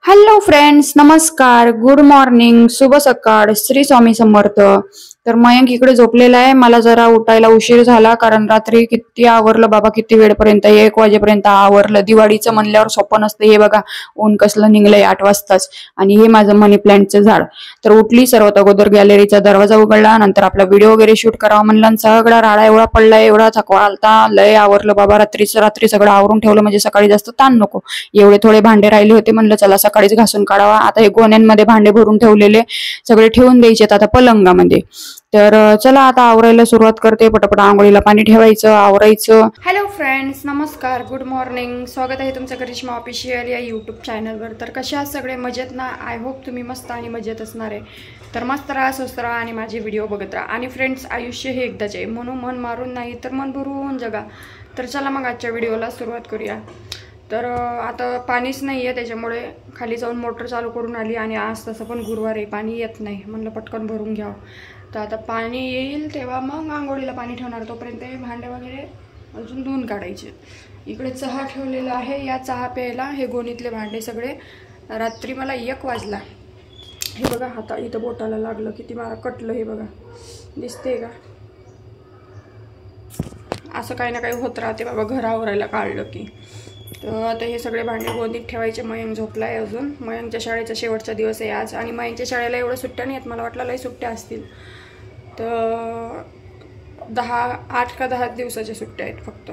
Hello friends, नमस्कार, good morning, शुभ सकाळ, श्री स्वामी समर्थ. तर मयंक इकडे झोपलेला आहे. मला जरा उठायला उशीर झाला कारण रात्री किती आवरलं बाबा, किती वेळपर्यंत 1 वाजेपर्यंत आवरलं. दिवाळीचं म्हणल्यावर सोपं नसतं. हे बघा ऊन कसलं निघलंय 8 वाजताच. आणि हे माझं मनी प्लांटचं झाड. तर उठली, सर्वात अगोदर गॅलरीचा दरवाजा उघडला, नंतर आपला व्हिडिओ वगैरे शूट करावा म्हणलं आणि सगळा राडा एवढा पडलाय, एवढा थकवा आलता, लय आवरलं बाबा. रात्री सगळं आवरून ठेवलं म्हणजे सकाळी जास्त ताण नको. एवढे थोडे भांडे राहिले होते, म्हणलं चला सकाळीच घासून काढावा. आता हे गोण्यांमध्ये भांडे भरून ठेवलेले सगळे ठेवून द्यायचे आता पलंगामध्ये. तर चला आता आवरायला सुरुवात करते. पटापट आंघोळीला पाणी ठेवायचं, आवरायचं. हॅलो फ्रेंड्स, नमस्कार, गुड मॉर्निंग. स्वागत आहे तुमचं करिश्मा ऑफिशियल या यूट्यूब चॅनलवर. तर कशा आहात सगळे? मजेत ना? आय होप तुम्ही मस्त आणि मजेत असणार आहे. तर मस्त राहा, स्वस्त राहा आणि माझे व्हिडिओ बघत राहा. आणि फ्रेंड्स, आयुष्य हे एकदाच आहे, म्हणून मन मारून नाही तर मन भरून जगा. तर चला मग आजच्या व्हिडिओला सुरुवात करूया. तर आता पाणीच नाही आहे, त्याच्यामुळे खाली जाऊन मोटर चालू करून आली. आणि आज तसं पण गुरुवार आहे, पाणी येत नाही, म्हणलं पटकन भरून घ्यावं. तर आता पाणी येईल तेव्हा मग आंघोळीला पाणी ठेवणार. तोपर्यंत भांडे वगैरे अजून धुवून काढायचे. इकडे चहा ठेवलेला आहे, या चहा प्यायला हे गोणीतले भांडे सगळे. रात्री मला 1 वाजला. हे बघा हाता इथं बोटाला लागलं, किती मला कटलं, हे बघा दिसते का? असं काही ना काही होत राहते बाबा घर आवरायला काढलं की. तर आता हे सगळे भांडे गोंदीत ठेवायचे. मयंक झोपला आहे अजून. मयंकच्या शाळेचा शेवटचा दिवस आहे आज. आणि मयंकच्या शाळेला एवढ्या सुट्ट्या नाही आहेत, मला वाटलं लई सुट्ट्या असतील. तर 8 का 10 दिवसाच्या सुट्ट्या आहेत फक्त.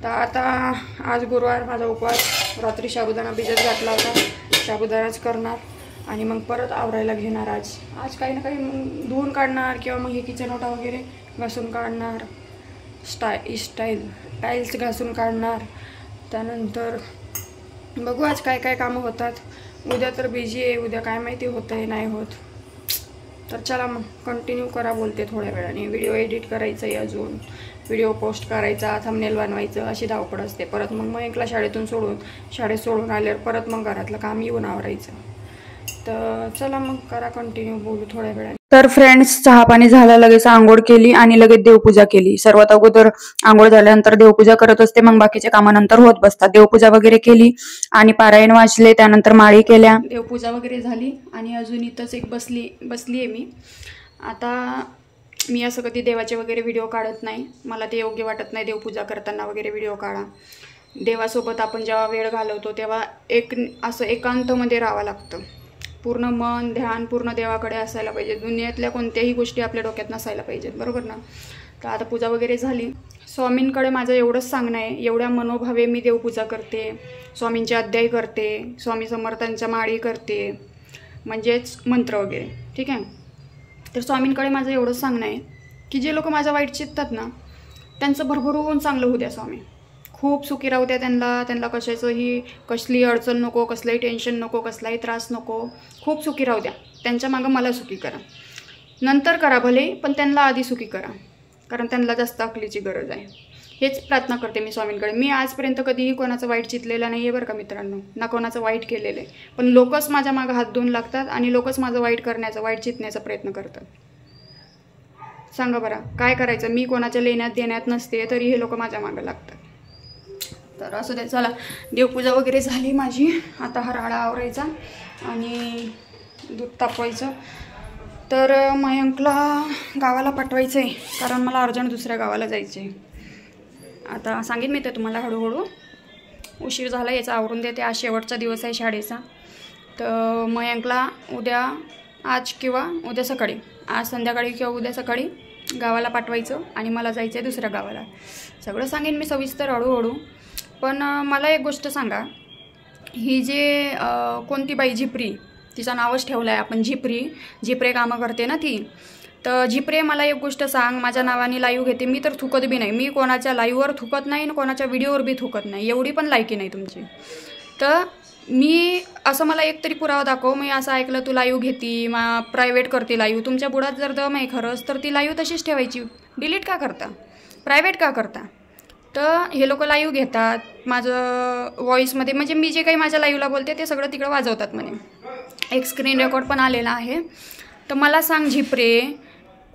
तर आता आज गुरुवार, माझा उपवास. रात्री साबुदाणा भिजत घातला होता, साबुदाणाच करणार आणि मग परत आवरायला घेणार. आज काही ना काही धुवून काढणार किंवा मग हे किचन ओटा वगैरे घासून काढणार. टाईल्स घासून काढणार. त्यानंतर बघू आज काय काय कामं होतात. उद्या तर बिझी आहे, उद्या काय माहिती होतं आहे नाही होत. तर चला मग कंटिन्यू करा, बोलते थोड्या वेळाने. व्हिडिओ एडिट करायचं आहे, अजून व्हिडिओ पोस्ट करायचा, थंबनेल बनवायचं, अशी धावपळ असते. परत मग मयंकला शाळेत सोडून आल्यावर परत मग घरातलं काम येऊन आवरायचं. तर चला मग करा कंटिन्यू, बोलू थोड्या वेळाने. तर फ्रेंड्स, चहा पाणी झालं, लगेच आंघोळ केली आणि लगेच देवपूजा केली. सर्वात अगोदर आंघोळ झाल्यानंतर देवपूजा करत असते, मग बाकीच्या कामानंतर होत बसतात. देवपूजा वगैरे केली आणि पारायण वाचले, त्यानंतर माळी केल्या. देवपूजा वगैरे झाली आणि अजून इथंच एक बसली आहे मी. आता मी असं कधी देवाचे वगैरे व्हिडिओ काढत नाही, मला ते योग्य वाटत नाही. देवपूजा करताना वगैरे व्हिडिओ काढा. देवासोबत आपण जेव्हा वेळ घालवतो तेव्हा असं एकांतमध्ये राहावं लागतं. पूर्ण मन ध्यान पूर्ण देवाकडे असायला पाहिजे. दुनियेतल्या कोणत्याही गोष्टी आपल्या डोक्यात नसायला पाहिजेत, बरोबर ना? तर आता पूजा वगैरे झाली. स्वामींकडे माझं एवढंच सांगणं आहे, एवढ्या मनोभावे मी देवपूजा करते, स्वामींचे अध्याय करते, स्वामी समर्थांच्या माळी करते, म्हणजेच मंत्र वगैरे, ठीक आहे. तर स्वामींकडे माझं एवढंच सांगणं आहे की जे लोक माझ्या वाईट चित्तात ना, त्यांचं भरभरून चांगलं होऊ द्या. स्वामी खूप सुखी राहू द्या. त्यांना कसली अडचण नको, कसलंही टेन्शन नको, कसलाही त्रास नको. खूप सुखी राहू द्या. त्यांच्या मागं मला सुखी करा. नंतर करा भले, पण त्यांना आधी सुखी करा, कारण त्यांना जास्त अकलीची गरज आहे. हेच प्रार्थना करते मी स्वामींकडे. मी आजपर्यंत कधीही कोणाचं वाईट चितलेलं नाही आहे बरं का मित्रांनो, ना कोणाचं वाईट केलेलं आहे. पण लोकच माझ्या मागं हात धुवून लागतात आणि लोकच माझं वाईट चितण्याचा प्रयत्न करतात. सांगा बरं काय करायचं? मी कोणाच्या लेण्यात देण्यात नसते, तरी हे लोक माझ्या मागं लागतात. तर असं ते. चला, देवपूजा वगैरे झाली माझी. आता हा राडा आवरायचा आणि दूध तापवायचं. तर मयंकला गावाला पाठवायचं आहे, कारण मला अर्जंट दुसऱ्या गावाला जायचं आहे. आता सांगेन मी ते तुम्हाला हळूहळू. उशीर झाला, याचा आवरून देते. आज शेवटचा दिवस आहे शाळेचा. तर मयंकला आज किंवा उद्या सकाळी, आज संध्याकाळी किंवा उद्या सकाळी गावाला पाठवायचं आणि मला जायचं आहे दुसऱ्या गावाला. सगळं सांगेन मी सविस्तर हळूहळू. पण मला एक गोष्ट सांगा, ही जे कोणती बाई झिपरी, तिचं नावच ठेवलं आहे आपण झिपरे कामं करते ना ती. तर झिपरे, मला एक गोष्ट सांग, माझ्या नावाने लाईव्ह घेते. मी तर थुकत बी नाही, मी कोणाच्या लाईव्हवर थुकत नाही आणि कोणाच्या व्हिडिओवर बी थुकत नाही. एवढी पण लायकी नाही तुमची. तर मी असं, मला एक तरी पुरावा दाखव. मी असं ऐकलं तू लाईव्ह घेती, प्रायव्हेट करते लाईव्ह. तुमच्या बुडात जर दम आहे खरंच तर ती लाईव्ह तशीच ठेवायची. डिलीट का करता? प्रायव्हेट का करता? तर हे लोक लाईव्ह घेतात माझं व्हॉईसमध्ये, म्हणजे मी जे काही माझ्या लाईव्हला बोलते ते सगळं तिकडं वाजवतात म्हणे. एक स्क्रीन रेकॉर्ड पण आलेला आहे. तर मला सांग झिपरे,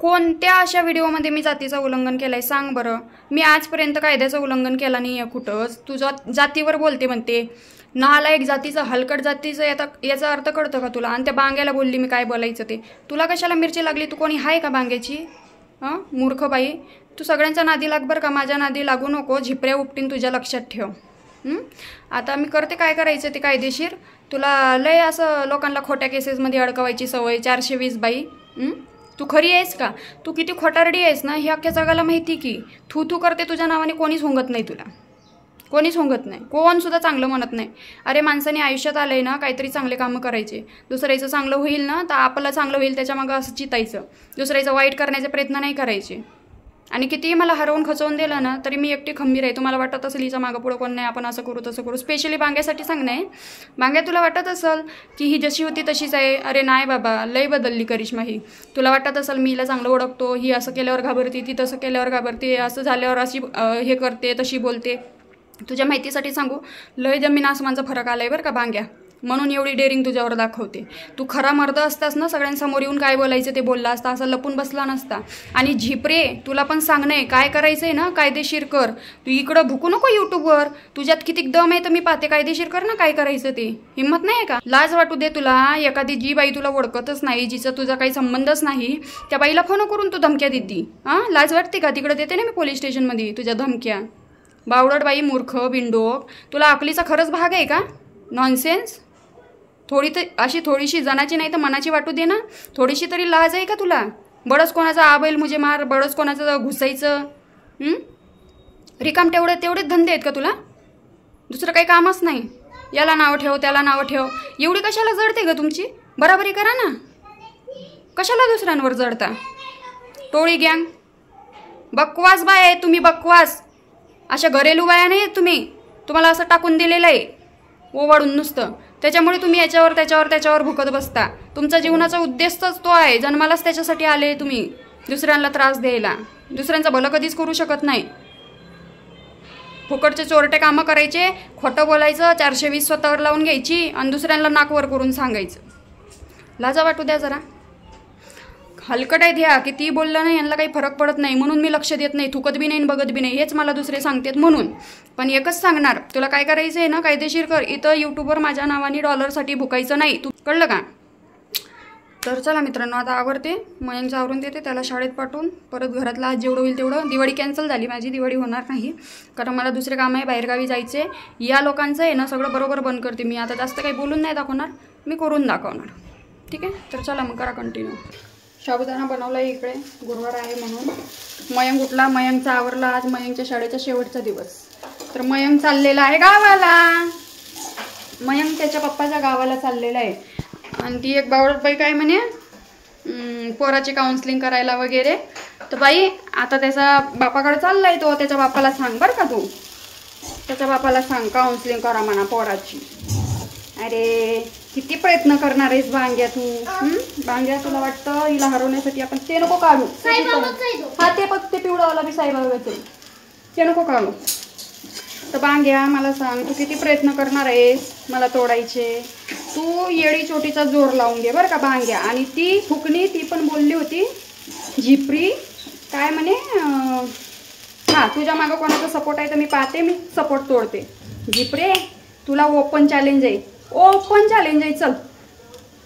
कोणत्या अशा व्हिडिओमध्ये मी जातीचं उल्लंघन केलं आहे सांग बरं. मी आजपर्यंत कायद्याचं उल्लंघन केलं नाही आहे कुठंच. तुझं जातीवर बोलते म्हणते, नालायक जातीचं, हलकट जातीचं, याचा अर्थ कळतं का तुला? आणि त्या बांग्याला बोलली मी काय बोलायचं ते. तुला कशाला मिरची लागली? तू कोणी आहे का बांग्याची? हां मूर्ख बाई, तू सगळ्यांच्या नादी लाग बरं का, माझ्या नादी लागू नको. झिपऱ्या उपटीन तुझ्या लक्षात ठेव. आता मी करते काय करायचं ते कायदेशीर. तुला लय असं लोकांना खोट्या केसेसमध्ये अडकवायची सवय. 420 बाई. तू खरी आहेस का? तू किती खोटारडी आहेस ना हे अख्ख्या जगाला माहिती की. थू करते तुझ्या नावाने, कोणीच होंगत नाही तुला, कोणीच होंगत नाही, कोण सुद्धा चांगलं म्हणत नाही. अरे माणसाने आयुष्यात आलंय ना काहीतरी चांगले कामं करायचे. दुसऱ्याचं चांगलं होईल ना तर आपलं चांगलं होईल त्याच्या मागं असं चितायचं. दुसऱ्याचं वाईट करण्याचे प्रयत्न नाही करायचे. आणि कितीही मला हरवून खचवून दिलं ना तरी मी एकटी खंबीर आहे. तुम्हाला वाटत असेल हिच्या मागं पुढं कोण नाही, आपण असं करू तसं करू. स्पेशली बांग्यासाठी सांगणं आहे. बांग्या, तुला वाटत असेल की ही जशी होती तशीच आहे. अरे नाही बाबा, लय बदलली करिश्मा ही. तुला वाटत असेल मी हिला चांगलं ओळखतो, ही असं केल्यावर घाबरते, ती तसं केल्यावर घाबरते, असं झाल्यावर अशी हे करते तशी बोलते. तुझ्या माहितीसाठी सांगू, लय जमीन आसमानचा फरक आलाय बरं का बांग्या. म्हणून एवढी डेअरिंग तुझ्यावर दाखवते. तू खरा मर्द असतास ना समोर येऊन काय बोलायचं ते बोलला असता, असं लपून बसला नसता. आणि झिपरे, तुला पण सांगणं काय करायचंय ना कायदेशीर कर. तू इकडं भुकू नको यूट्यूबवर. तुझ्यात किती दम आहे तर मी पाहते. कायदेशीर कर ना काय करायचं ते. हिंमत नाही का? लाज वाटू दे तुला. एखादी जी बाई तुला ओळखतच नाही, जिचा तुझा काही संबंधच नाही, त्या बाईला फोन करून तू धमक्या देती. लाज वाटते का? तिकडे देते ना मी पोलीस स्टेशनमध्ये तुझ्या धमक्या. बावडट बाई, मूर्ख बिंडोक. तुला अकलीचा खरंच भाग आहे का? नॉनसेन्स. थोडीशी जनाची नाही तर मनाची वाटू दे ना. थोडीशी तरी लाज आहे का तुला? बडच कोणाचा आबैल मुझे मार, बडच कोणाचं घुसायचं. रिकाम तेवढेच धंदे आहेत का तुला? दुसरं काही कामच नाही. याला नाव ठेव, त्याला नाव ठेव. एवढी कशाला जडते ग तुमची? बराबरी करा ना. कशाला दुसऱ्यांवर जडता? टोळी गँग. बकवास बाय आहे तुम्ही, बकवास. अशा घरेलू बाया नाही तुम्ही. तुम्हाला असं टाकून दिलेलं आहे ओवाळून नुसतं. त्याच्यामुळे तुम्ही याच्यावर त्याच्यावर भुकत बसता. तुमचा जीवनाचा उद्देशच तो आहे. जन्मालाच त्याच्यासाठी आले तुम्ही, दुसऱ्यांना त्रास द्यायला. दुसऱ्यांचं भलं कधीच करू शकत नाही. फुकटचे चोरटे कामं करायचे, खोटं बोलायचं, 420 स्वतःवर लावून घ्यायची आणि दुसऱ्यांना नाकवर करून सांगायचं. लाजा वाटू द्या जरा. हलकट आहेत ह्या. किती बोललं नाही यांना काही फरक पडत नाही. म्हणून मी लक्ष देत नाही, थुकत बी नाही बघत बी नाही. हेच मला दुसरे सांगतात म्हणून. पण एकच सांगणार, तुला काय करायचं आहे ना कायदेशीर कर. इथं यूट्यूबवर माझ्या नावाने डॉलरसाठी भुकायचं नाही. तू कळलं का? तर चला मित्रांनो, आता आवरते. मयांचं आवरून देते, त्याला शाळेत पाठवून परत घरातला आज जेवढं होईल तेवढं. दिवाळी कॅन्सल झाली माझी, दिवाळी होणार नाही कारण मला दुसरे काम आहे, बाहेरगावी जायचे. या लोकांचं आहे ना सगळं बरोबर बंद करते मी. आता जास्त काही बोलून नाही दाखवणार, मी करून दाखवणार. ठीक आहे, तर चला मग करा कंटिन्यू. साबुदाणा बनवला इकडे, गुरुवार आहे म्हणून. मयंक उठला, मयंकचा आवरला. आज मयंकच्या शाळेचा शेवटचा दिवस. तर मयंक चाललेला आहे गावाला. मयंक त्याच्या पप्पाच्या गावाला चाललेला आहे. आणि ती एक बावळटबाई काय म्हणे, पोराची काउन्सिलिंग करायला वगैरे. तर बाई आता त्याचा बापाकडे चाललाय तो. त्याच्या बापाला सांग बरं का, तू त्याच्या बापाला सांग काउन्सिलिंग करा म्हणा पोराची. अरे किती प्रयत्न करणार आहेस बांग्या तू. बांग्या, तुला वाटतं हिला हरवण्यासाठी आपण ते नको काढू. हा ते बघ, ते पिवळावाला बी साईबाबाचं, ते नको काढू. तर बांग्या मला सांग, तू किती प्रयत्न करणार आहेस मला तोडायचे. तू येडी चोटीचा जोर लावून घे बरं का बांग्या. आणि ती फुकणी, ती पण बोलली होती झिपरी, काय म्हणे, हां तुझ्या मागं कोणाचा सपोर्ट आहे तर मी पाहते, मी सपोर्ट तोडते. झिपरे, तुला ओपन चॅलेंज आहे, ओपन चॅलेंज आहे. चल,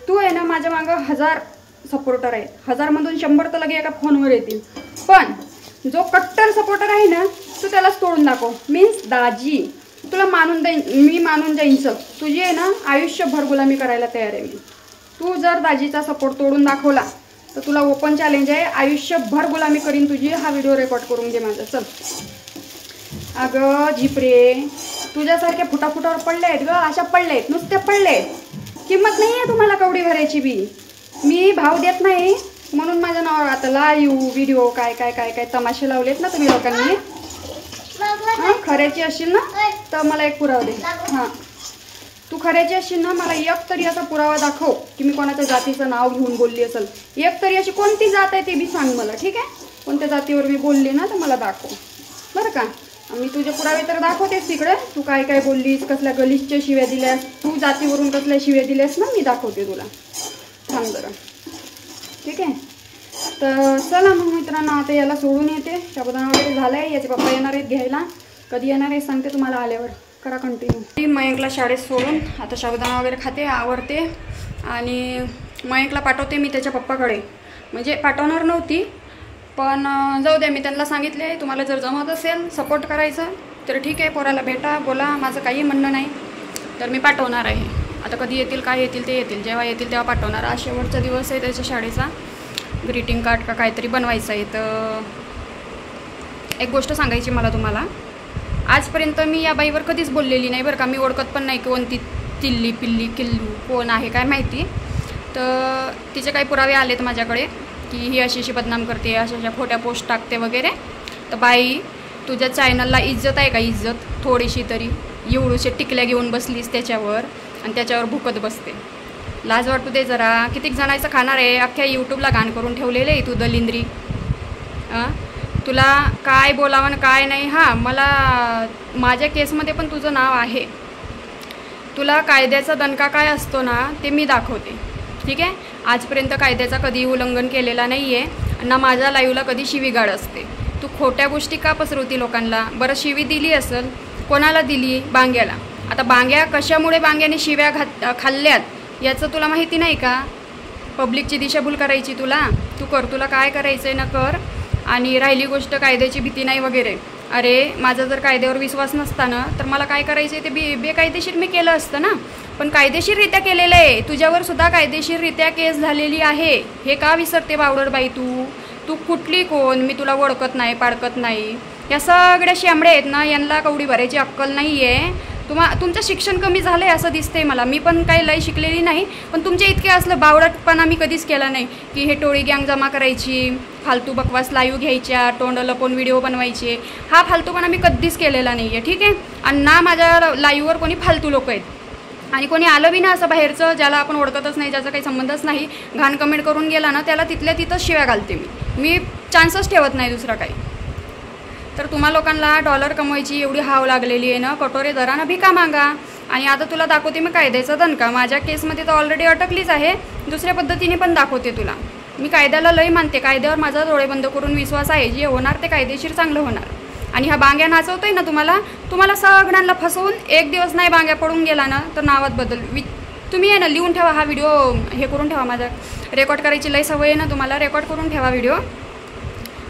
तू आहे ना माझ्या मागं 1000 सपोर्टर आहे. 1000मधून 100 तर लगे एका फोनवर येतील. पण जो कट्टर सपोर्टर आहे ना, तू त्यालाच तोडून दाखव. मीन्स दाजी, तुला मानून देईन मी, मानून जाईन. चल, तुझी आहे ना आयुष्यभर गुलामी करायला तयार आहे मी. तू जर दाजीचा सपोर्ट तोडून दाखवला तर तुला ओपन चॅलेंज आहे, आयुष्यभर गुलामी करीन तुझी. हा व्हिडिओ रेकॉर्ड करून घे माझा. चल. अगं झिपरे, तुझ्यासारख्या फुटाफुटावर पडले आहेत ग, अशा पडले आहेत, नुसते पडले आहेत. किंमत नाही आहे तुम्हाला कवडी भरायची बी. मी भाव देत नाही म्हणून माझ्या नावावर आता लाईव्ह व्हिडिओ काय काय काय काय तमाशे लावलेत ना तुम्ही लोकांनी. हां, खऱ्याची असशील ना तर मला एक पुरावा दे. हां, तू खऱ्याची असशील ना, मला एक तरी असा पुरावा दाखव की मी कोणाच्या जातीचं नाव घेऊन बोलली असेल. एक तरी अशी कोणती जात आहे ते बी सांग मला. ठीक आहे, कोणत्या जातीवर मी बोलली ना तर मला दाखव बरं का. मी तुझे पुरावे तर दाखवतेस तिकडे. तू काय काय बोललीस, कसल्या गलिच्छ शिव्या दिल्यास, तू जातीवरून कसल्या शिव्या दिल्यास ना, मी दाखवते तुला. सांग जरा. ठीक आहे, तर चला मग मित्रांनो, आता याला सोडून येते. साबुदाणा वगैरे झाला आहे. याचे पप्पा येणार आहेत घ्यायला. कधी येणार आहे सांगते तुम्हाला आल्यावर. करा कंटिन्यू. मयंकला शाळेत सोडून आता साबुदाणा वगैरे खाते, आवरते आणि मयंकला पाठवते मी त्याच्या पप्पाकडे. म्हणजे पाठवणार नव्हती पण जाऊ द्या, मी त्यांना सांगितले तुम्हाला जर जमत असेल सपोर्ट करायचा तर ठीक आहे, पोराला भेटा, बोला, माझं काही म्हणणं नाही. तर मी पाठवणार आहे. आता कधी येतील काय येतील ते येतील, जेव्हा येतील तेव्हा पाठवणार. आज शेवटचा दिवस आहे त्याच्या शाळेचा. ग्रीटिंग कार्ड का काहीतरी बनवायचं आहे. तर एक गोष्ट सांगायची मला तुम्हाला. आजपर्यंत मी या बाईवर कधीच बोललेली नाही बरं का. मी ओळखत पण नाही कोणती तिल्ली पिल्ली किल्लू कोण आहे काय माहिती. तर तिचे काही पुरावे आलेत माझ्याकडे की ही अशी बदनाम करते, अशा खोट्या पोस्ट टाकते वगैरे. तर बाई, तुझ्या चॅनलला इज्जत आहे का? इज्जत थोडीशी तरी. एवढूशे टिकल्या घेऊन बसलीस त्याच्यावर आणि त्याच्यावर भुकत बसते. लाज वाटू दे जरा. कितीक जणायचं खाणार आहे? अख्ख्या यूट्यूबला घाण करून ठेवलेले आहे तू दलिंद्री. तुला काय बोलावं आणि काय नाही. हां, मला माझ्या केसमध्ये पण तुझं नाव आहे. तुला कायद्याचा दणका काय असतो ना ते मी दाखवते, ठीक आहे. आजपर्यंत कायद्याचा कधी उल्लंघन केलेला नाही आहे ना. माझ्या लाईव्हला कधी शिवीगाळ असते. तू खोट्या गोष्टी का पसरवती लोकांना? बरं, शिवी दिली असेल, कोणाला दिली? बांग्याला. आता बांग्या कशामुळे बांग्याने शिव्या खाल्ल्यात याचं तुला माहिती नाही का? पब्लिकची दिशाभूल करायची तुला. तू कर, तुला काय करायचं आहे ना कर. आणि राहिली गोष्ट कायद्याची भीती नाही वगैरे. अरे, माझा जर कायद्यावर विश्वास नसता ना तर मला काय करायचं आहे ते बेकायदेशीर मी केलं असतं ना. पण कायदेशीररित्या केलेलं आहे. तुझ्यावर सुद्धा कायदेशीररित्या केस झालेली आहे. हे का विसरते बावडरबाई तू? तू कुठली कोण? मी तुला ओळखत नाही, पाडकत नाही. या सगळ्या शेंबड्या आहेत ना, यांना कवडी भरायची अक्कल नाही आहे. तुमचं शिक्षण कमी झालं आहे असं दिसतंय मला. मी पण काही लय शिकलेली नाही, पण तुमच्या इतके असलं बावडटपणा मी कधीच केला नाही की हे टोळी गँग जमा करायची, फालतू बकवास लाईव्ह घ्यायच्या, तोंड लपवून व्हिडिओ बनवायचे. हा फालतूपणा मी कधीच केलेला नाही आहे, ठीक आहे. आणि ना माझ्या लाईव्हवर कोणी फालतू लोक आहेत. आणि कोणी आलं बी ना असं बाहेरचं ज्याला आपण ओळखतच नाही, ज्याचा काही संबंधच नाही, घाण कमेंट करून गेला ना त्याला तिथल्या तिथंच शिव्या घालते मी चान्सच ठेवत नाही दुसरा काही. तर तुम्हा लोकांना डॉलर कमवायची एवढी हाव लागलेली आहे ना, कटोरे दरानं भिका मागा. आणि आता तुला दाखवते मी कायद्याचा दणका. माझ्या केसमध्ये तर ऑलरेडी अटकलीच आहे, दुसऱ्या पद्धतीने पण दाखवते तुला. मी कायद्याला लय मानते, कायद्यावर माझा डोळे बंद करून विश्वास आहे. जे होणार ते कायदेशीर चांगलं होणार. आणि हा बांग्या नाचवतोय ना तुम्हाला सगळ्यांना फसवून एक दिवस नाही बांग्या पडून गेला ना तर नावात बदल. तुम्ही आहे ना लिहून ठेवा, हा व्हिडिओ हे करून ठेवा. माझा रेकॉर्ड करायची लय सवय आहे ना तुम्हाला, रेकॉर्ड करून ठेवा व्हिडिओ.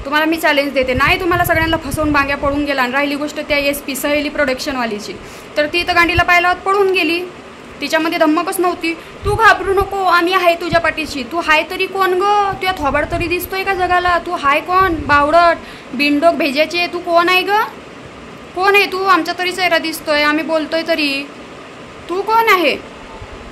तुम्हाला मी चॅलेंज देते, नाही तुम्हाला सगळ्यांना फसवून बांग्या पडून गेला. आणि राहिली गोष्ट त्या SP सहेली प्रोडक्शनवालीची, तर ती तर गांडीला पाहिल्यावर पडून गेली. तिच्यामध्ये धम्मकच नव्हती. तू घाबरू नको, आम्ही आहे तुझ्या पाठीशी. तू हाय तरी कोण गं? तुझ्या थोबाड तरी दिसतोय का जगाला? तू हाय कोण? बावडट बिंडोक भेजायचे. तू कोण आहे गं? कोण आहे तू? आमचा तरी चेहरा दिसतोय, आम्ही बोलतोय तरी. तू कोण आहे?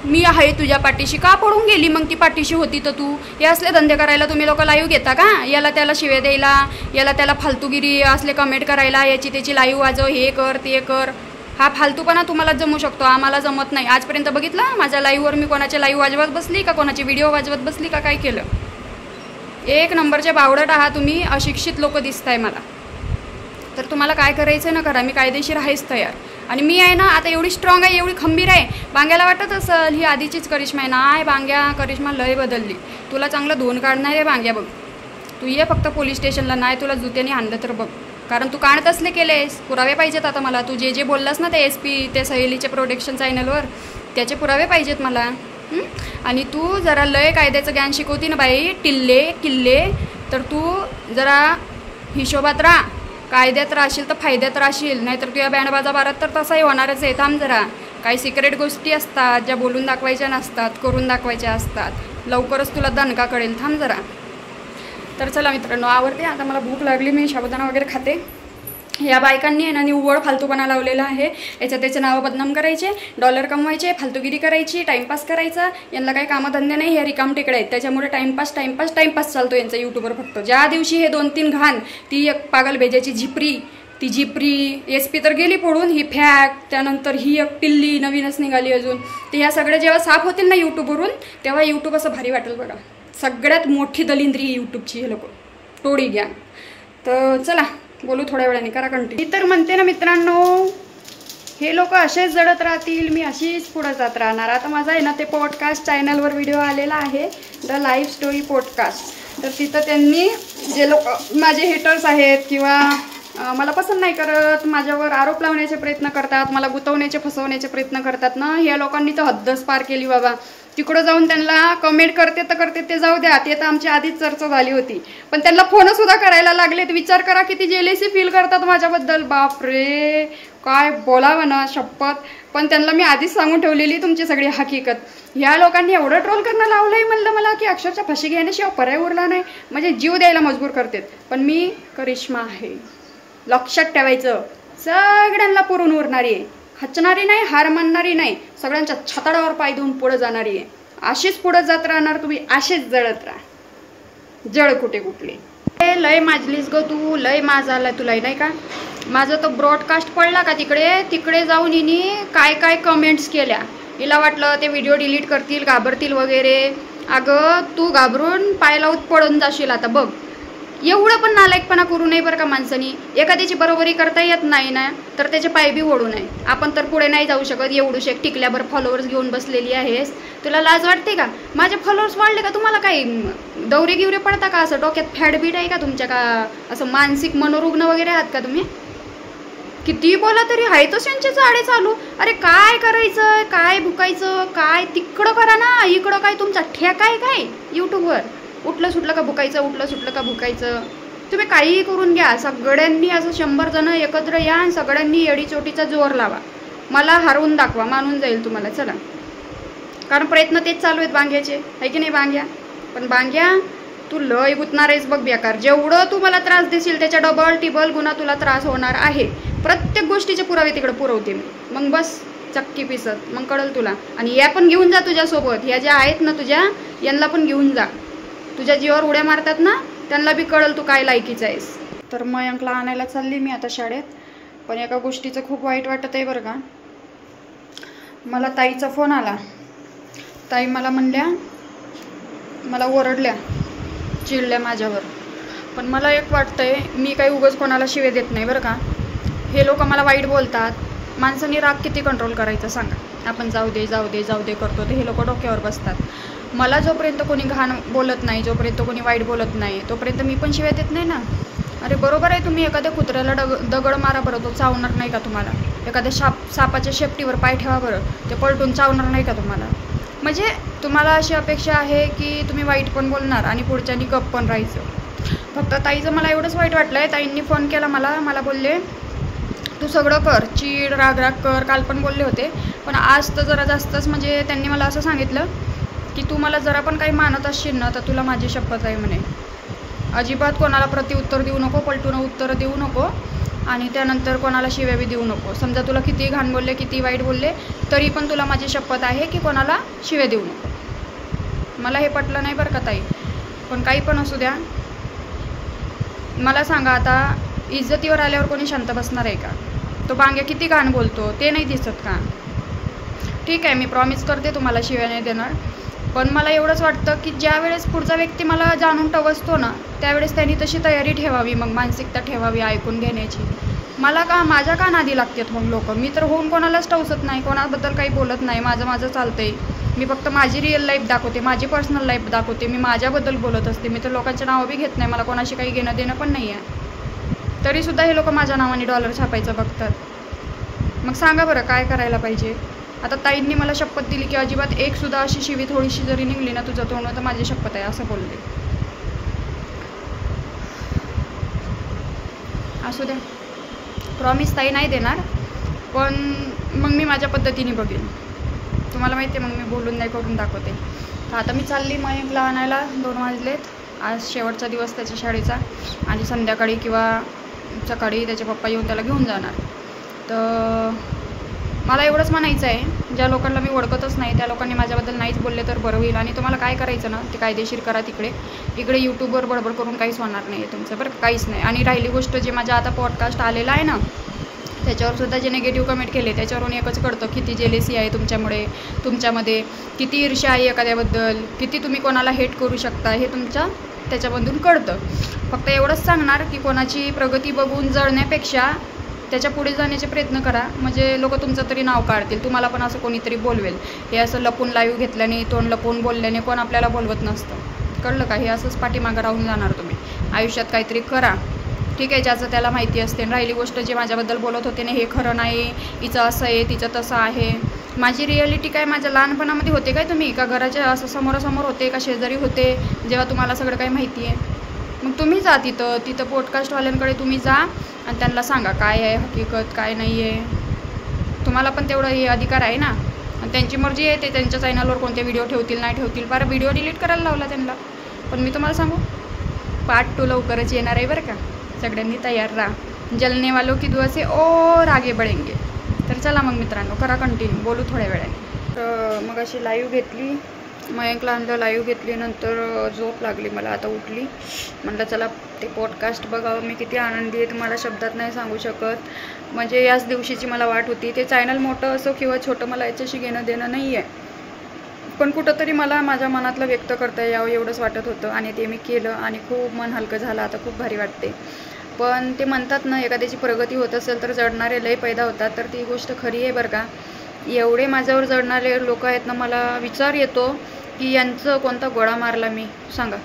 मी आहे तुझ्या पाठीशी. का पडून गेली मग ती पाठीशी होती तर तू? हे असले धंदे करायला तुम्ही लोक लाईव्ह घेता का? याला त्याला शिवे द्यायला, याला त्याला फालतूगिरी असले कमेंट करायला, याची त्याची लाईव्ह वाजव, हे कर ते कर. हा फालतूपणा तुम्हाला जमू शकतो, आम्हाला जमत नाही. आजपर्यंत बघितलं माझ्या लाईव्हवर मी कोणाच्या लाईव्ह वाजवत बसली का? कोणाची व्हिडिओ वाजवत बसली का? काय केलं? एक नंबरचे बावडट आहात तुम्ही, अशिक्षित लोक दिसताय मला. तर तुम्हाला काय करायचं आहे ना करा. मी कायदेशीर आहेच तयार. आणि मी आहे ना आता एवढी स्ट्रॉंग आहे, एवढी खंबीर आहे. बांग्याला वाटत असेल ही आधीचीच करिश्मा आहे. नाही बांग्या, करिश्मा लय बदलली. तुला चांगलं धुवून काढणार आहे बांग्या. बघ तू ये फक्त पोलीस स्टेशनला, नाही तुला जुत्याने आणलं तर बघ. कारण तू काढत असले केलेस, पुरावे पाहिजेत आता मला. तू जे बोललास ना ते SP ते सहेलीचे प्रोडक्शन चॅनलवर, त्याचे पुरावे पाहिजेत मला. आणि तू जरा लय कायद्याचं ज्ञान शिकवती ना बाई, टिल्ले किल्ले, तर तू जरा हिशोबात राहा. कायद्यात राहशील तर फायद्यात राहशील, नाहीतर तुझ्या बँडबाजा बारात तर तसाही होणारच आहे. थांब जरा. काही सिक्रेट गोष्टी असतात ज्या बोलून दाखवायच्या नसतात, करून दाखवायच्या असतात. लवकरच तुला दणका कळेल. थांब जरा. तर चला मित्रांनो, आवडते आता, मला भूक लागली. मी साबुदाणा वगैरे खाते. या बायकांनी आहे ना निव्वळ फालतूपणा लावलेला आहे. याच्या त्याचे नावं बदनाम करायचे, डॉलर कमवायचे, फालतूगिरी करायची, टाईमपास करायचा. यांना काही कामधंदे नाही, हे रिकाम टिकडे आहेत. त्याच्यामुळे टाईमपास चालतो यांचा यूट्यूबवर फक्त. ज्या दिवशी हे 2-3 घाण, ती एक पागल भेजायची झिपरी, ती झिपरी SP तर गेली पडून, ही फॅक, त्यानंतर ही एक पिल्ली नवीनच निघाली अजून. ते ह्या सगळ्या जेव्हा साफ होतील ना यूट्यूबवरून, तेव्हा यूट्यूब असं भारी वाटेल बघा. सगळ्यात मोठी दलिंद्री यूट्यूबची हे लोक, टोळी घ्या. तर चला बोलू थोड्या वेळाने, करा कंटिन्यू. तर म्हणते ना मित्रांनो, हे लोक असेच जळत राहतील, मी अशीच पुढे जात राहणार. आता माझा आहे ना ते पॉडकास्ट चॅनलवर व्हिडिओ आलेला आहे, द लाईफ स्टोरी पॉडकास्ट. तर तिथं त्यांनी जे लोक माझे हेटर्स आहेत किंवा मला पसंत नाही करत, माझ्यावर आरोप लावण्याचे प्रयत्न करतात, मला गुंतवण्याचे फसवण्याचे प्रयत्न करतात ना, या लोकांनी तर हद्दच पार केली बाबा. तिकडं जाऊन त्यांना कमेंट करते ते जाऊ द्या, ते तर आमची आधीच चर्चा झाली होती. पण त्यांना फोनसुद्धा करायला लागलेत. विचार करा किती जेलेसी फील करतात माझ्याबद्दल. बापरे, काय बोलावं ना, शपथ. पण त्यांना मी आधीच सांगून ठेवलेली तुमची सगळी हकीकत. ह्या लोकांनी एवढं ट्रोल करणं लावलंय म्हणलं मला की अक्षरशः फाशी घेण्याशिवाय पर्याय उरला नाही. म्हणजे जीव द्यायला मजबूर करतात. पण मी करिश्मा आहे, लक्षात ठेवायचं. सगळ्यांना पुरून उरणारी आहे, खचणारी नाही, हार मानणारी नाही, सगळ्यांच्या छताडावर पाय देऊन पुढे जाणारी आहे. अशीच पुढे जात राहणार तुम्ही, असेच जळत राहा. जळ कुठे कुठले लय माजलीस ग तू, लय माज आला तुला नाही का. माझा तो ब्रॉडकास्ट पडला का तिकडे जाऊन हिनी काय काय कमेंट्स केल्या. हिला वाटलं ते व्हिडिओ डिलीट करतील, घाबरतील वगैरे. अगं तू घाबरून पाय लावत पडून जाशील आता बघ. एवढं पण नालायकपणा करू नये बरं का माणसानी. एखाद्याची बरोबरी करता येत नाही ना तर त्याचे पाय बी ओढू नये. आपण तर पुढे नाही जाऊ शकत. एवढूशे टिकल्यावर फॉलोअर्स घेऊन बसलेली आहेस, तुला लाज वाटते का. माझे फॉलोअर्स वाढले का तुम्हाला काही दौरे गिवरे पडता का, असं डोक्यात फॅडबीट आहे का तुमच्या, का असं मानसिक मनोरुग्ण वगैरे आहात का तुम्ही. किती बोला तरी आहे तो त्यांचे चाडे चालू. अरे काय करायचं, काय भुकायचं, काय तिकडं करा ना, इकडं काय तुमचा ठेका आहे काय यूट्यूबवर. उठलं सुटलं का भुकायचं, उठलं सुटलं का भुकायचं. तुम्ही काहीही करून घ्या, सगळ्यांनी असं 100 जण एकत्र या आणि सगळ्यांनी एडीचोटीचा जोर लावा. मला हरवून दाखवा, मानून जाईल तुम्हाला. चला, कारण प्रयत्न तेच चालू आहेत बांग्याचे, आहे की नाही बांग्या. पण बांग्या तू लय गुतणार आहेस बघ बेकार. जेवढं तू मला त्रास देशील त्याच्या डबल टिबल गुन्हा तुला त्रास होणार आहे. प्रत्येक गोष्टीचे पुरावे तिकडे पुरवते मी. मग बस चक्की पिसत, मग कळल तुला. आणि या पण घेऊन जा तुझ्यासोबत, ह्या ज्या आहेत ना तुझ्या, यांना पण घेऊन जा. तुझ्या जीवावर उड्या मारतात ना, त्यांना बी कळल तू काय लायकीचं आहेस. तर मयंकला आणायला चालली मी आता शाळेत. पण एका गोष्टीचं खूप वाईट वाटत आहे बरं का. मला ताईचा फोन आला. ताई मला म्हणल्या, मला ओरडल्या, चिडल्या माझ्यावर. पण मला एक वाटतंय, मी काही उगाच कोणाला शिवे देत नाही बरं का. हे लोक मला वाईट बोलतात. माणसांनी राग किती कंट्रोल करायचं सांगा. आपण जाऊ दे जाऊ दे जाऊ दे करतो ते हे लोक डोक्यावर बसतात. मला जोपर्यंत कोणी घाण बोलत नाही, जोपर्यंत कोणी वाईट बोलत नाही, तोपर्यंत मी पण शिव्या देत नाही ना. अरे बरोबर आहे, तुम्ही एखाद्या कुत्र्याला दगड मारा बरं, तो चावणार नाही का तुम्हाला. एखाद्या सापाच्या शेपटीवर पाय ठेवा बरं, ते पलटून चावणार नाही का तुम्हाला. म्हणजे तुम्हाला अशी अपेक्षा आहे की तुम्ही वाईट पण बोलणार आणि पुढच्यानी गप पण राहायचं. फक्त ताईचं मला एवढंच वाईट वाटलं आहे. ताईंनी फोन केला मला बोलले तू सगळं कर, चीड राग कर. काल पण बोलले होते, पण आज तर जरा जास्तच. म्हणजे त्यांनी मला असं सांगितलं की तू मला जरा पण काही मानत असशील ना तर तुला माझी शपथ आहे म्हणे. अजिबात कोणाला प्रतिउत्तर देऊ नको, पलटून उत्तर देऊ नको आणि त्यानंतर कोणाला शिव्या बी देऊ नको. समजा तुला किती घाण बोलले, किती वाईट बोलले, तरी पण तुला माझी शपथ आहे की कोणाला शिव्या देऊ नको. मला हे पटलं नाही बरं का ताई. पण काही पण असू द्या, मला सांगा आता, इज्जतीवर आल्यावर कोणी शांत बसणार आहे का. तो बांग्या किती घाण बोलतो ते नाही दिसत का. ठीक आहे, मी प्रॉमिस करते तुम्हाला शिव्या नाही देणार. पण मला एवढंच वाटतं की ज्या वेळेस पुढचा व्यक्ती मला जाणून टवसतो ना, त्यावेळेस त्यांनी तशी तयारी ठेवावी, मग मानसिकता ठेवावी ऐकून घेण्याची. माझ्या का नादी लागतात मग लोक. मी तर होऊन कोणालाच टवसत नाही, कोणाबद्दल काही बोलत नाही. माझं चालतंय. मी फक्त माझी रिअल लाईफ दाखवते, माझी पर्सनल लाईफ दाखवते. मी माझ्याबद्दल बोलत असते. मी तर लोकांच्या नावं बी घेत नाही. मला कोणाशी काही घेणं देणं पण नाही आहे. तरीसुद्धा हे लोक माझ्या नावाने डॉलर छापायचं बघतात. मग सांगा बरं काय करायला पाहिजे. आता ताईंनी मला शपथ दिली की अजिबात एकसुद्धा अशी शिवी थोडीशी जरी निघली ना तुझं तोंड, तर माझी शपथ आहे असं बोलले. असू द्या, प्रॉमिस ताई नाही देणार, पण मग मी माझ्या पद्धतीने बघेन. तुम्हाला माहिती आहे, मग मी बोलून नाही करून दाखवते. तर आता मी चालली मयंकला आणायला. 2 वाजलेत. आज शेवटचा दिवस त्याच्या शाळेचा आणि संध्याकाळी किंवा सकाळी त्याचे पप्पा येऊन त्याला घेऊन जाणार. तर मला एवढंच म्हणायचं आहे, ज्या लोकांना मी ओळखतच नाही त्या लोकांनी माझ्याबद्दल नाहीच बोलले तर बरं होईल. आणि तुम्हाला काय करायचं ना ते कायदेशीर करा. इकडे यूट्यूबवर बडबड करून काहीच होणार नाही आहे तुमचं बरं, काहीच नाही. आणि राहिली गोष्ट, जे माझ्या आता पॉडकास्ट आलेला आहे ना त्याच्यावर सुद्धा जे निगेटिव्ह कमेंट केले त्याच्यावरून एकच कळतं किती जेलेसी आहे तुमच्यामध्ये, किती ईर्ष्या आहे एखाद्याबद्दल, किती तुम्ही कोणाला हेट करू शकता, हे त्याच्यामधून कळतं. फक्त एवढंच सांगणार की कोणाची प्रगती बघून जळण्यापेक्षा त्याच्या पुढे जाण्याचे प्रयत्न करा, म्हणजे लोक तुमचं तरी नाव काढतील, तुम्हाला पण असं कोणीतरी बोलवेल. हे असं लपून लाईव्ह घेतल्याने, तोंड लपून बोलल्याने कोण आपल्याला बोलवत नसतं, कळलं का? हे असंच पाठीमागं राहून जाणार तुम्ही. आयुष्यात काहीतरी करा, ठीक आहे, ज्याचं त्याला माहिती असते. राहिली गोष्ट जे माझ्याबद्दल बोलत होते ना, हे खरं नाही, हिचं असं आहे, तिचं तसं आहे. माझी रिॲलिटी काय माझ्या लहानपणामध्ये होते काय तुम्ही? का घराच्या असं समोरासमोर होते, का शेजारी होते, जेव्हा तुम्हाला सगळं काही माहिती आहे? मग तुम्ही जा तिथं पॉडकास्टवाल्यांकडे तुम्ही जा आणि त्यांना सांगा काय आहे हकीकत, काय नाही आहे. तुम्हाला पण तेवढं हे अधिकार आहे ना. आणि त्यांची मर्जी आहे, ते त्यांच्या चॅनलवर कोणते व्हिडिओ ठेवतील नाही ठेवतील. बरं, व्हिडिओ डिलीट करायला लावला त्यांना. पण मी तुम्हाला सांगू, पार्ट 2 लवकरच येणार आहे बरं का. सगळ्यांनी तयार राहा. जलने वालों की दुआ से और आगे बढ़ेंगे. तर चला मग मित्रांनो, करा कंटिन्यू, बोलू थोड्या वेळाने. तर मग अशी लाईव्ह घेतली, मयंकला आणलं, लाईव्ह घेतली, नंतर झोप लागली मला. आता उठली, म्हटलं चला ते पॉडकास्ट बघावं. मी किती आनंदी आहे तुम्हाला शब्दात नाही सांगू शकत. म्हणजे याच दिवशीची मला वाट होती. ते चॅनल मोठं असो किंवा छोटं, मला याच्याशी घेणं देणं नाही आहे, पण कुठंतरी मला माझ्या मनातलं व्यक्त करता यावं एवढंच वाटत होतं. आणि ते मी केलं आणि खूप मन हलकं झालं. आता खूप भारी वाटते. पण ते म्हणतात ना, एखाद्याची प्रगती होत असेल तर जडणारे लय पैदा होतात. तर ती गोष्ट खरी आहे बरं का. एवढे माझ्यावर जडणारे लोक आहेत ना, मला विचार येतो की यांचं कोणता गोळा मारला मी, सांगा.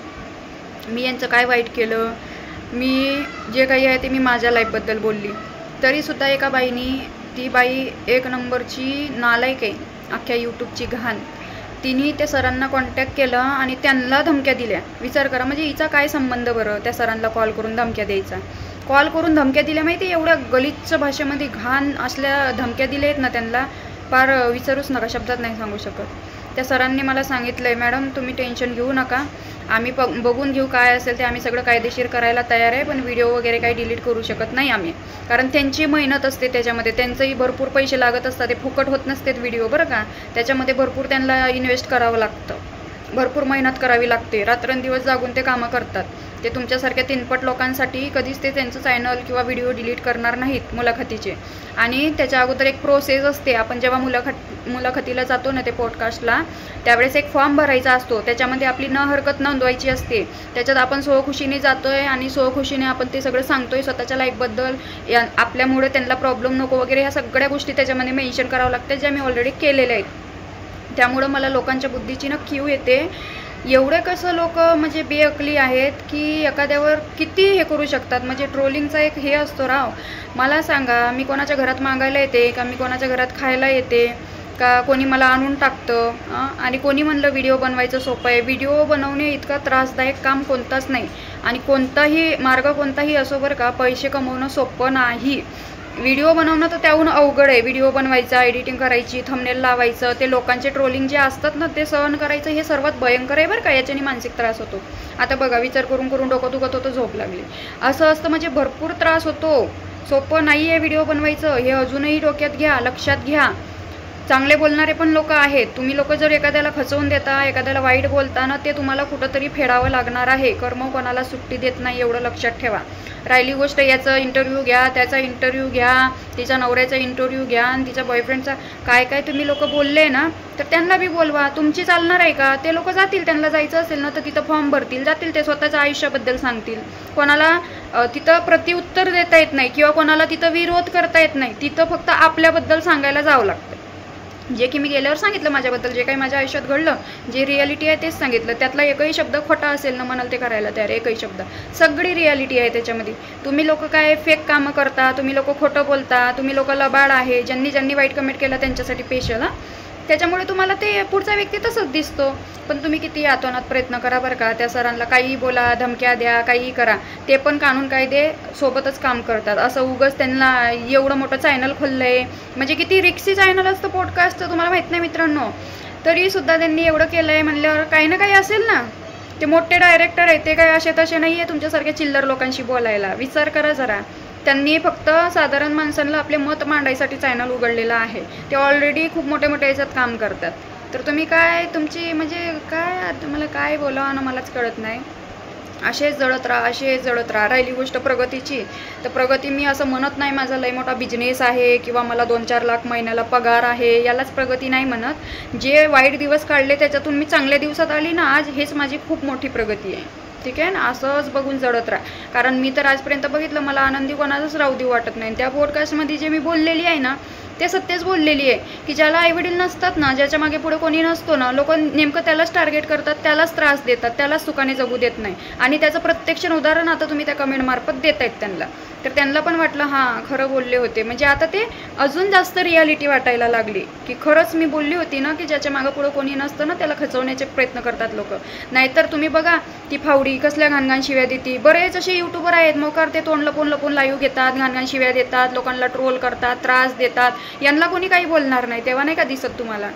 मी यांचं काय वाईट केलं? मी जे काही आहे ते मी माझ्या लाईफबद्दल बोलली, तरीसुद्धा एका बाईनी, ती बाई एक नंबरची नालायक आहे, अख्ख्या यूट्यूबची घाण, तिने त्या सरांना कॉन्टॅक्ट केलं आणि त्यांना धमक्या दिल्या. विचार करा, म्हणजे हिचा काय संबंध बरं त्या सरांना कॉल करून धमक्या द्यायचा? कॉल करून धमक्या दिल्या माहिती, एवढ्या गलिच्छ भाषेमध्ये घाण असल्या धमक्या दिल्या आहेत ना त्यांना, फार विचारूच नका, शब्दात नाही सांगू शकत. त्या सरांनी मला सांगितलं आहे, मॅडम तुम्ही टेन्शन घेऊ नका, आम्ही बघून घेऊ काय असेल ते, आम्ही सगळं कायदेशीर करायला तयार आहे, पण व्हिडिओ वगैरे काही डिलीट करू शकत नाही आम्ही, कारण त्यांची मेहनत असते त्याच्यामध्ये, त्यांचंही भरपूर पैसे लागत असतात, ते फुकट होत नसतात व्हिडिओ बरं का. त्याच्यामध्ये भरपूर त्यांना इन्व्हेस्ट करावं लागतं, भरपूर मेहनत करावी लागते, रात्रंदिवस जागून ते कामं करतात. ते तुमच्यासारख्या तिनपट लोकांसाठी कधीच ते त्यांचं चॅनल किंवा व्हिडिओ डिलीट करणार नाहीत मुलाखतीचे. आणि त्याच्या अगोदर एक प्रोसेस असते. आपण जेव्हा मुलाखतीला जातो ना ते पॉडकास्टला, त्यावेळेस एक फॉर्म भरायचा असतो, त्याच्यामध्ये आपली न हरकत नोंदवायची असते. त्याच्यात आपण स्वखुशीने जातोय आणि स्वखुशीने आपण ते सगळं सांगतोय स्वतःच्या लाईफबद्दल, आपल्यामुळे त्यांना प्रॉब्लेम नको वगैरे, ह्या सगळ्या गोष्टी त्याच्यामध्ये मेन्शन करावं लागतात, ज्या मी ऑलरेडी केलेल्या आहेत. त्यामुळं मला लोकांच्या बुद्धीची ना कीव येते. एवढे कसं लोक म्हणजे बेअकली आहेत की एखाद्यावर किती हे करू शकतात. म्हणजे ट्रोलिंगचा एक हे असतो राव. मला सांगा, मी कोणाच्या घरात मागायला येते का, मी कोणाच्या घरात खायला येते का, कोणी मला आणून टाकतं आणि कोणी म्हणलं व्हिडिओ बनवायचं सोपं आहे. व्हिडिओ बनवणे इतका त्रासदायक काम कोणताच नाही, आणि कोणताही मार्ग कोणताही असो बरं का, पैसे कमवणं सोपं नाही. व्हिडिओ बनवणं तर त्याहून अवघड आहे. व्हिडिओ बनवायचा, एडिटिंग करायची, थंबनेल लावायचं, ते लोकांचे ट्रोलिंग जे असतात ना ते सहन करायचं, हे सर्वात भयंकर आहे बरं का. याच्याने मानसिक त्रास होतो. आता बघा, विचार करून करून डोकं दुखत होतं, झोप लागली, असं असतं, म्हणजे भरपूर त्रास होतो. सोपं नाही आहे व्हिडिओ बनवायचं, हे अजूनही डोक्यात घ्या, लक्षात घ्या. चांगले बोलणारे पण लोक आहेत. तुम्ही लोक जर एखाद्याला खचवून देता, एखाद्याला वाईट बोलता ना, ते तुम्हाला कुठंतरी फेडावं लागणार आहे. कर्म कोणाला सुट्टी देत नाही, एवढं लक्षात ठेवा. राहिली गोष्ट याचा इंटरव्ह्यू घ्या, त्याचा इंटरव्ह्यू घ्या, तिच्या नवऱ्याचा इंटरव्ह्यू घ्या, आणि तिच्या बॉयफ्रेंडचा काय काय तुम्ही लोक बोलले ना, तर त्यांना बी बोलवा. तुमची चालणार आहे का? ते लोक जातील, त्यांना जायचं असेल ना तर तिथं फॉर्म भरतील, जातील, ते स्वतःच्या आयुष्याबद्दल सांगतील. कोणाला तिथं प्रत्युत्तर देता येत नाही किंवा कोणाला तिथं विरोध करता येत नाही. तिथं फक्त आपल्याबद्दल सांगायला जावं लागतं. जे की मी गेल्यावर सांगितलं माझ्याबद्दल, जे काही माझ्या आयुष्यात घडलं, जे रियालिटी आहे तेच सांगितलं. त्यातला एकही शब्द खोटा असेल ना, म्हणाल ते करायला तयार, एकही शब्द, सगळी रियालिटी आहे त्याच्यामध्ये. तुम्ही लोक काय फेक कामं करता, तुम्ही लोक खोटं बोलता, तुम्ही लोक लबाड आहे, ज्यांनी वाईट कमेंट केला त्यांच्यासाठी स्पेशल, त्याच्यामुळे तुम्हाला ते पुढचा व्यक्ती तसंच दिसतो. पण तुम्ही किती आतोनात प्रयत्न करा बरं का. त्या सरांना काहीही बोला, धमक्या द्या, काहीही करा, ते पण कानून कायदे सोबतच काम करतात. असं उगाच त्यांना एवढं मोठं चॅनल खोललं आहे, म्हणजे किती रिक्सी चॅनल असतं पॉडकास्ट, तुम्हाला माहीत नाही मित्रांनो, तरीसुद्धा त्यांनी एवढं केलं आहे म्हणल्यावर काही ना काही असेल ना. ते मोठे डायरेक्टर आहेत, ते काय असे तसे नाही आहे तुमच्यासारख्या चिल्लर लोकांशी बोलायला. विचार करा जरा. त्यांनी फक्त साधारण माणसांना आपले मत मांडायसाठी चॅनल उघडलेलं आहे. ते ऑलरेडी खूप मोठे मोठे याच्यात काम करतात. तर तुम्ही काय, तुमची म्हणजे काय, तुम्हाला काय बोलावं ना मलाच कळत नाही. असेच जळत राहा. राहिली गोष्ट प्रगतीची, तर प्रगती मी असं म्हणत नाही माझा लय मोठा बिझनेस आहे किंवा मला 2-4 लाख महिन्याला पगार आहे, यालाच प्रगती नाही म्हणत. जे वाईट दिवस काढले त्याच्यातून मी चांगल्या दिवसात आली ना आज, हेच माझी खूप मोठी प्रगती आहे. ठीक आहे ना, असंच बघून जळत राहा. कारण मी तर आजपर्यंत बघितलं, मला आनंदी कोणाचाच राहू देऊ वाटत नाही. त्या पॉडकास्टमध्ये जे मी बोललेली आहे ना, ते सत्यच बोललेली आहे की ज्याला आईवडील नसतात ना, ज्याच्या मागे पुढे कोणी नसतो ना, लोक नेमकं त्यालाच टार्गेट करतात, त्यालाच त्रास देतात, त्यालाच सुखाने जगू देत नाही. आणि त्याचं प्रत्यक्ष उदाहरण आता तुम्ही त्या कमेंटमार्फत देत आहेत त्यांना. तर त्यांना पण वाटलं हां खरं बोलले होते. म्हणजे आता ते अजून जास्त रियालिटी वाटायला लागली की खरंच मी बोलली होती ना, की ज्याच्या मागं पुढं कोणी नसतं ना, त्याला खचवण्याचे प्रयत्न करतात लोक. नाहीतर तुम्ही बघा ती फावडी कसल्या घाणघाण शिव्या देते. बरेच असे यूट्यूबर आहेत मोकार, ते तोंड लपून लपून लाईव्ह घेतात, घाणघाण शिव्या देतात, लोकांना ट्रोल करतात, त्रास देतात. यांना कोणी काही बोलणार नाही तेव्हा नाही का दिसत तुम्हाला.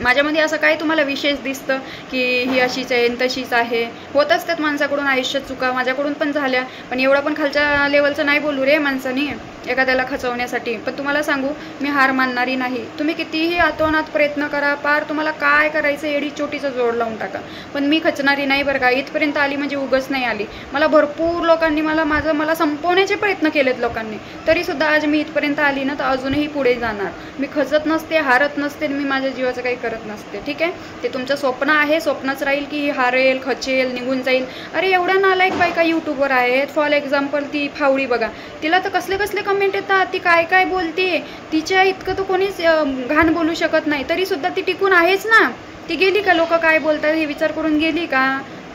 माझ्यामध्ये असं काय तुम्हाला विशेष दिसतं की ही अशीच आहे तशीच आहे. होत असतात माणसाकडून आयुष्यात चुका, माझ्याकडून पण झाल्या. पण एवढं पण खालच्या लेवलचं नाही बोलू रे माणसाने एखाद्याला खचवण्यासाठी. पण तुम्हाला सांगू, मी हार मानणारी नाही. तुम्ही कितीही आतोनात प्रयत्न करा, पार तुम्हाला काय करायचं एडी चोटीचं जोड लावून टाका, पण मी खचणारी नाही बरं का. इथपर्यंत आली म्हणजे उगच नाही आली. मला भरपूर लोकांनी मला संपवण्याचे प्रयत्न केलेत लोकांनी, तरीसुद्धा आज मी इथपर्यंत आली ना, तर अजूनही पुढे जाणार. मी खचत नसते, हारत नसते, मी माझ्या जीवाचं काही करत नसते. ठीक आहे, ते तुमचं स्वप्न आहे, स्वप्नच राहील की हारेल, खचेल, निघून जाईल. अरे एवढ्या नालायक बायका यूट्यूबवर आहेत. फॉर एक्झाम्पल ती फावडी बघा, तिला तर कसले कसले कमेंट येतात, ती काय काय बोलते. तिच्या इतकं तर कोणीच घाण बोलू शकत नाही, तरीसुद्धा ती टिकून आहेच ना. ती गेली का लोक काय बोलतात हे विचार करून गेली का?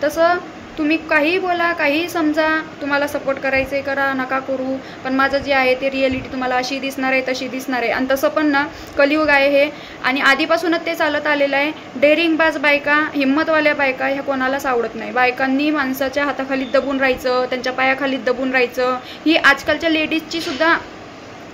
तसं तुम्ही काहीही बोला, काहीही समजा, तुम्हाला सपोर्ट करायचे करा, नका करू. पण माझं जे आहे ते रिॲलिटी तुम्हाला अशी दिसणार आहे, तशी दिसणार आहे. आणि तसं पण ना कलियुग आहे हे, आणि आधीपासूनच ते चालत आलेलं आहे. डेअरिंगबाज बायका, हिंमतवाल्या बायका ह्या कोणालाच आवडत नाही. बायकांनी माणसाच्या हाताखाली दबून राहायचं, त्यांच्या पायाखाली दबून राहायचं, ही आजकालच्या लेडीजची सुद्धा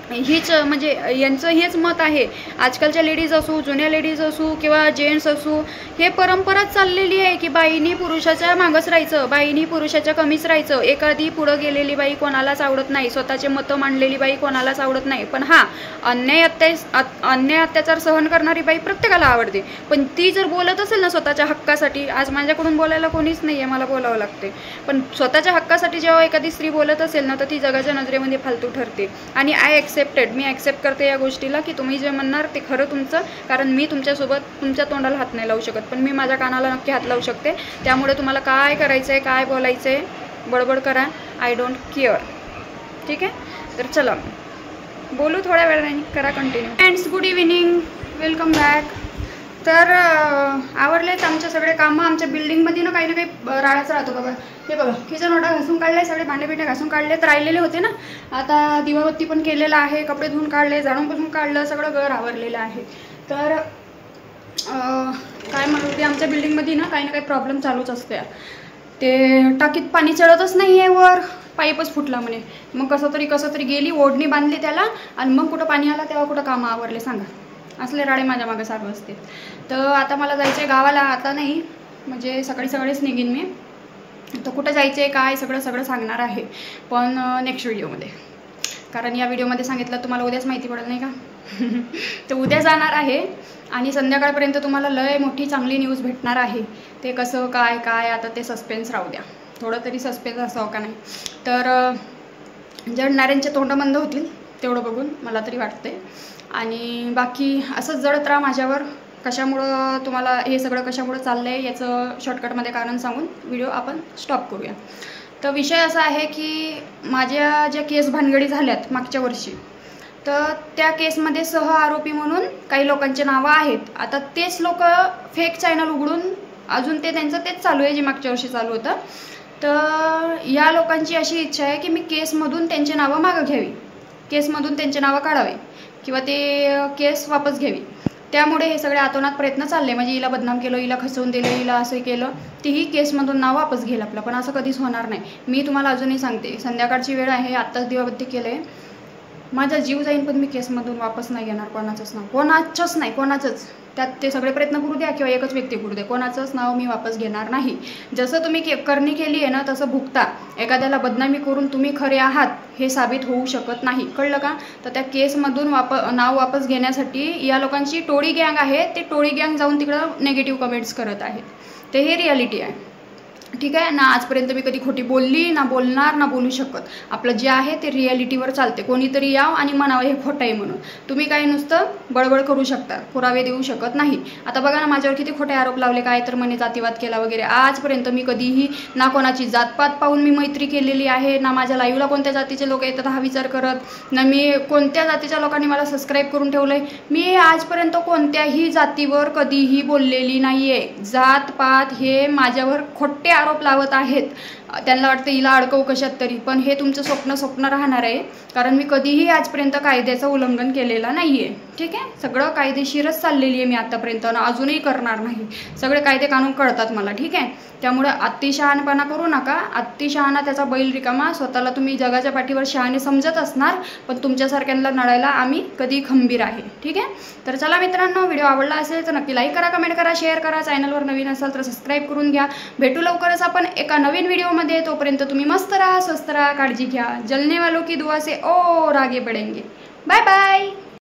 हीच म्हणजे यांचं हेच मत आहे. आजकालच्या लेडीज असू, जुन्या लेडीज असू किंवा जेंट्स असू, हे परंपराच चाललेली आहे की बाईनी पुरुषाच्या मागच राहायचं, बाईनी पुरुषाच्या कमीच राहायचं. एखादी पुढं गेलेली बाई कोणालाच आवडत नाही, स्वतःचे मतं मांडलेली बाई कोणालाच आवडत नाही. पण हां, अन्याय अत्याचार सहन करणारी बाई प्रत्येकाला आवडते. पण ती जर बोलत असेल ना स्वतःच्या हक्कासाठी, आज माझ्याकडून बोलायला कोणीच नाही आहे, मला बोलावं लागते. पण स्वतःच्या हक्कासाठी जेव्हा एखादी स्त्री बोलत असेल ना, तर ती जगाच्या नजरेमध्ये फालतू ठरते. आणि मी ॲक्सेप्ट करते या गोष्टीला की तुम्ही जे म्हणणार ते खरं तुमचं. कारण मी तुमच्यासोबत तुमच्या तोंडाला हात नाही लावू शकत, पण मी माझ्या कानाला नक्की हात लावू शकते. त्यामुळे तुम्हाला काय करायचं आहे, काय बोलायचं आहे, बडबड करा, आय डोंट केअर. ठीक आहे, तर चला बोलू थोड्या वेळाने, करा continue. Friends, good evening, welcome back. तर आवरलेच आमचे सगळे कामं. आमच्या बिल्डिंगमध्ये ना काही राळाच राहतो बघा. हे बघा, किचन ओटा घासून काढले, सगळे भांडे घासून काढलेत, राहिलेले होते ना. आता दिवाबत्ती पण केलेला आहे, कपडे धुवून काढले, झाडून पुसून काढलं, सगळं घर आवरलेलं आहे. तर काय म्हणू, ते आमच्या बिल्डिंगमध्ये ना काही प्रॉब्लेम चालूच असते. ते टाकीत पाणी चढतच नाही आहे, वर पाईपच फुटला म्हणे. मग कसं तरी गेली, ओढणी बांधली त्याला, आणि मग कुठं पाणी आला तेव्हा कुठं कामं आवरले सांगा. असले राडे माझ्या मागे चालू असते. तर आता मला जायचं आहे गावाला. आता नाही, म्हणजे सकाळीच निघीन मी. तर कुठं जायचं आहे काय सगळं सांगणार आहे, पण नेक्स्ट व्हिडिओमध्ये. कारण या व्हिडिओमध्ये सांगितलं तुम्हाला उद्याच माहिती पडेल नाही का. तर उद्या जाणार आहे आणि संध्याकाळपर्यंत तुम्हाला लय मोठी चांगली न्यूज भेटणार आहे. ते कसं काय आता ते सस्पेन्स राहू द्या, थोडं तरी सस्पेन्स असावं का नाही. तर जळणाऱ्यांचे तोंड मंद होतील तेवढं बघून मला तरी वाटते. आणि बाकी असंच जळत राहा माझ्यावर. कशामुळं तुम्हाला हे सगळं कशामुळं चाललं आहे याचं शॉर्टकटमध्ये कारण सांगून व्हिडिओ आपण स्टॉप करूया. तर विषय असा आहे की माझ्या ज्या केस भानगडी झाल्यात मागच्या वर्षी, तर त्या केसमध्ये सह आरोपी म्हणून काही लोकांचे नावं आहेत. आता तेच लोक फेक चॅनल उघडून अजून त्यांचं तेच चालू आहे जे मागच्या वर्षी चालू होतं. तर या लोकांची अशी इच्छा आहे की मी केसमधून त्यांची नावं मागं घ्यावी, केसमधून त्यांचे नावं काढावे किंवा ते केस वापस घ्यावी. त्यामुळे हे सगळे आतोनात प्रयत्न चालले. म्हणजे हिला बदनाम केलं, हिला खचवून दिलं, हिला असं केलं, तीही केसमधून नाव वापस घेईल आपलं. पण असं कधीच होणार नाही. मी तुम्हाला अजूनही सांगते, संध्याकाळची वेळ आहे, आत्ताच दिवाबत्ती केलं आहे, माझा जीव जाईन पण मी केसमधून वापस नाही घेणार कोणाचंच नाव, कोणाचंच. त्यात ते सगळे प्रयत्न करू द्या किंवा एकच व्यक्ती करू द्या, कोणाचंच नाव मी वापस घेणार नाही. जसं तुम्ही करणी केली आहे ना तसं भुगता. एखाद्याला बदनामी करून तुम्ही खरे आहात हे साबित होऊ शकत नाही, कळलं का. तर त्या केसमधून नाव वापस घेण्यासाठी या लोकांची टोळी गँग आहे. ते टोळी गँग जाऊन तिकडं नेगेटिव्ह कमेंट्स करत आहेत. ते हे रियालिटी आहे. ठीक आहे ना. आजपर्यंत मी कधी खोटी बोलली ना, बोलणार ना, बोलू शकत. आपलं जे आहे ते रिॲलिटीवर चालते. कोणीतरी याव आणि म्हणावं हे खोटं आहे म्हणून. तुम्ही काही नुसतं बडबड करू शकता, पुरावे देऊ शकत नाही. आता बघा ना, माझ्यावर किती खोटे आरोप लावले, काय तर म्हणे जातीवाद केला वगैरे. आजपर्यंत मी कधीही ना कोणाची जातपात पाहून मी मैत्री केलेली आहे, ना माझ्या लाईव्हला कोणत्या जातीचे लोक येतात हा विचार करत, ना मी कोणत्या जातीच्या लोकांनी मला सबस्क्राईब करून ठेवलंय. मी आजपर्यंत कोणत्याही जातीवर कधीही बोललेली नाही आहे. जातपात हे माझ्यावर खोटे आरोप लावत आहेत. त्यांना वाटतं हिला अडकवू कशात तरी, पण हे तुमचं स्वप्न राहणार आहे. कारण मी कधीही आजपर्यंत कायद्याचं उल्लंघन केलेलं नाही आहे. ठीक आहे, सगळं कायदेशीरच चाललेली आहे मी आतापर्यंत आणि अजूनही करणार नाही. सगळे कायदे कानून कळतात मला. ठीक आहे, त्यामुळे अतिशहाणपणा करू नका. अतिशहाणा त्याचा बैल रिकामा. स्वतःला तुम्ही जगाच्या पाठीवर शहाणे समजत असणार, पण तुमच्यासारख्यांना नडायला आम्ही कधी खंबीर आहे. ठीक आहे, तर चला मित्रांनो, व्हिडिओ आवडला असेल तर नक्की लाईक करा, कमेंट करा, शेअर करा. चॅनलवर नवीन असाल तर सबस्क्राईब करून घ्या. भेटू लवकरच आपण एका नवीन व्हिडिओमध्ये. तोपर्यंत तुम्ही मस्त राहा, स्वस्त राहा, काळजी घ्या. जलने वालों की दुआ से और आगे बढ़ेंगे. Bye bye.